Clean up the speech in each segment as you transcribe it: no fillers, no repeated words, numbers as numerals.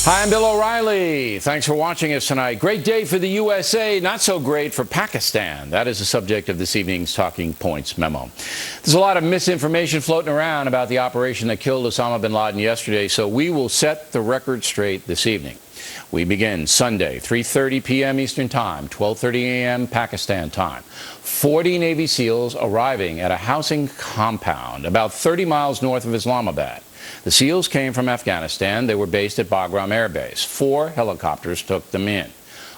Hi, I'm Bill O'Reilly. Thanks for watching us tonight. Great day for the USA, not so great for Pakistan. That is the subject of this evening's Talking Points memo. There's a lot of misinformation floating around about the operation that killed Osama bin Laden yesterday, so we will set the record straight this evening. We begin Sunday, 3:30 p.m. Eastern Time, 12:30 a.m. Pakistan time. 40 Navy SEALs arriving at a housing compound about 30 miles north of Islamabad. The SEALs came from Afghanistan. They were based at Bagram Air Base. 4 helicopters took them in.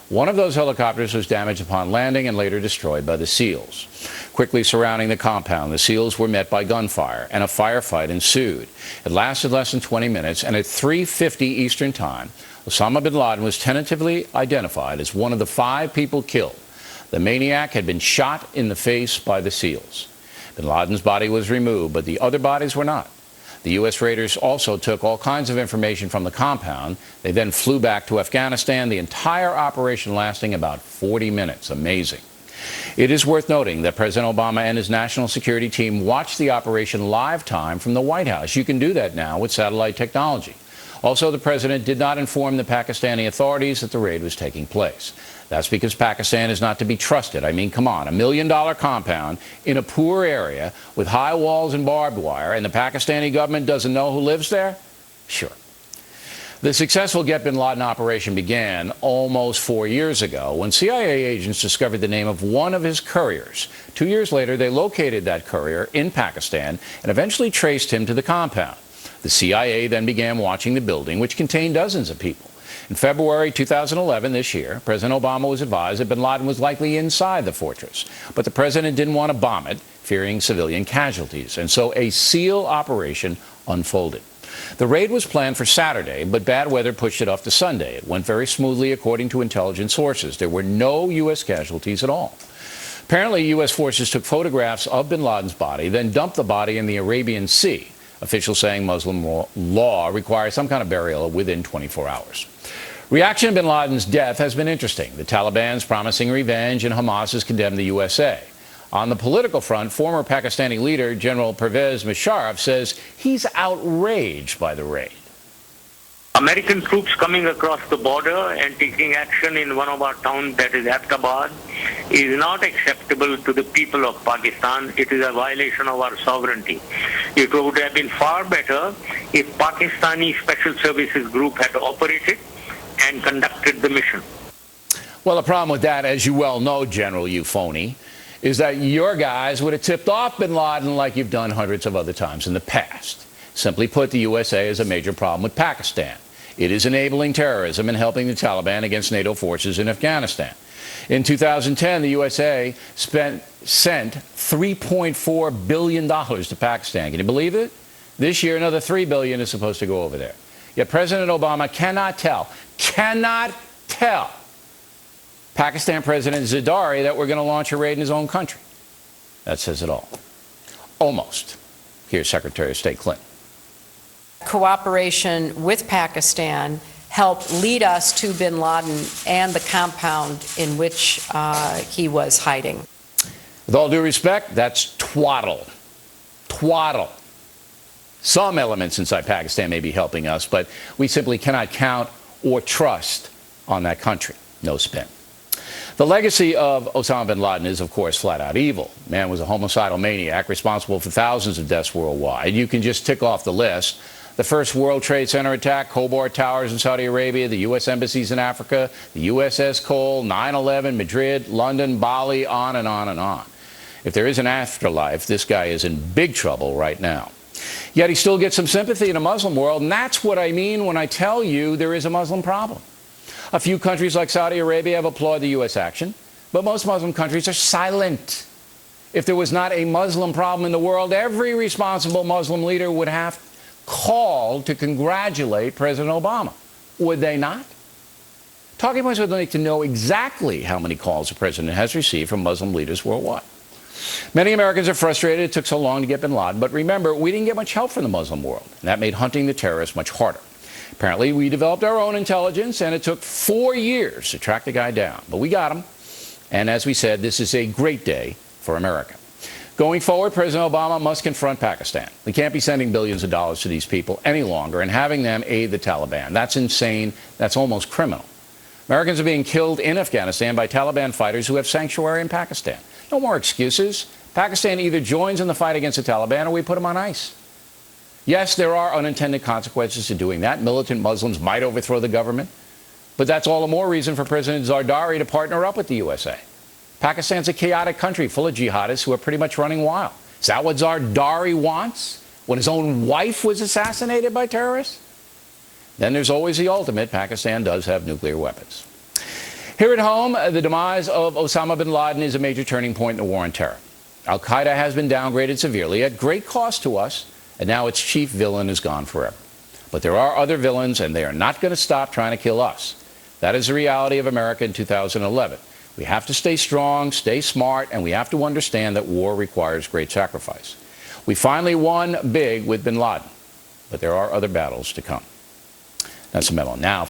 One of those helicopters was damaged upon landing and later destroyed by the SEALs. Quickly surrounding the compound, the SEALs were met by gunfire, and a firefight ensued. It lasted less than 20 minutes, and at 3:50 Eastern Time, Osama bin Laden was tentatively identified as one of the 5 people killed. The maniac had been shot in the face by the SEALs. Bin Laden's body was removed, but the other bodies were not. The U.S. raiders also took all kinds of information from the compound. They then flew back to Afghanistan, the entire operation lasting about 40 minutes. Amazing. It is worth noting that President Obama and his national security team watched the operation live time from the White House. You can do that now with satellite technology. Also, the president did not inform the Pakistani authorities that the raid was taking place. That's because Pakistan is not to be trusted. I mean, come on, $1 million compound in a poor area with high walls and barbed wire, and the Pakistani government doesn't know who lives there? Sure. The successful Get Bin Laden operation began almost 4 years ago when CIA agents discovered the name of one of his couriers. 2 years later, they located that courier in Pakistan and eventually traced him to the compound. The CIA then began watching the building, which contained dozens of people. In February 2011, this year, President Obama was advised that bin Laden was likely inside the fortress. But the president didn't want to bomb it, fearing civilian casualties. And so a SEAL operation unfolded. The raid was planned for Saturday, but bad weather pushed it off to Sunday. It went very smoothly, according to intelligence sources. There were no U.S. casualties at all. Apparently, U.S. forces took photographs of bin Laden's body, then dumped the body in the Arabian Sea. Officials saying Muslim law requires some kind of burial within 24 hours. Reaction to bin Laden's death has been interesting. The Taliban's promising revenge, and Hamas has condemned the USA. On the political front, former Pakistani leader General Pervez Musharraf says he's outraged by the raid. American troops coming across the border and taking action in one of our towns, that is Abbottabad, is not acceptable to the people of Pakistan. It is a violation of our sovereignty. It would have been far better if Pakistani Special Services Group had operated and conducted the mission. Well, the problem with that, as you well know, General, you phony, is that your guys would have tipped off bin Laden like you've done hundreds of other times in the past. Simply put, the USA has a major problem with Pakistan. It is enabling terrorism and helping the Taliban against NATO forces in Afghanistan. In 2010, the USA sent $3.4 billion to Pakistan. Can you believe it? This year, another $3 billion is supposed to go over there. Yet President Obama cannot tell Pakistan President Zardari that we're going to launch a raid in his own country. That says it all. Almost. Here's Secretary of State Clinton. Cooperation with Pakistan helped lead us to bin Laden and the compound in which he was hiding. With all due respect, that's twaddle. Twaddle. Some elements inside Pakistan may be helping us, but we simply cannot count or trust on that country. No spin. The legacy of Osama bin Laden is, of course, flat out evil. Man was a homicidal maniac responsible for thousands of deaths worldwide. You can just tick off the list. The first World Trade Center attack, Cobalt Towers in Saudi Arabia, the U.S. embassies in Africa, the USS Cole, 9/11, Madrid, London, Bali, on and on and on. If there is an afterlife, this guy is in big trouble right now. Yet he still gets some sympathy in the Muslim world, and that's what I mean when I tell you there is a Muslim problem. A few countries like Saudi Arabia have applauded the U.S. action, but most Muslim countries are silent. If there was not a Muslim problem in the world, every responsible Muslim leader would have called to congratulate President Obama. Would they not? Talking points would like to know exactly how many calls the president has received from Muslim leaders worldwide. Many Americans are frustrated it took so long to get bin Laden, but remember, we didn't get much help from the Muslim world, and that made hunting the terrorists much harder. Apparently, we developed our own intelligence, and it took 4 years to track the guy down. But we got him, and as we said, this is a great day for America. Going forward, President Obama must confront Pakistan. We can't be sending billions of dollars to these people any longer and having them aid the Taliban. That's insane. That's almost criminal. Americans are being killed in Afghanistan by Taliban fighters who have sanctuary in Pakistan. No more excuses. Pakistan either joins in the fight against the Taliban or we put them on ice. Yes, there are unintended consequences to doing that. Militant Muslims might overthrow the government. But that's all the more reason for President Zardari to partner up with the USA. Pakistan's a chaotic country full of jihadists who are pretty much running wild. Is that what Zardari wants when his own wife was assassinated by terrorists? Then there's always the ultimate. Pakistan does have nuclear weapons. Here at home, the demise of Osama bin Laden is a major turning point in the war on terror. Al-Qaeda has been downgraded severely at great cost to us, and now its chief villain is gone forever. But there are other villains, and they are not going to stop trying to kill us. That is the reality of America in 2011. We have to stay strong, stay smart, and we have to understand that war requires great sacrifice. We finally won big with bin Laden, but there are other battles to come. That's a memo. Now,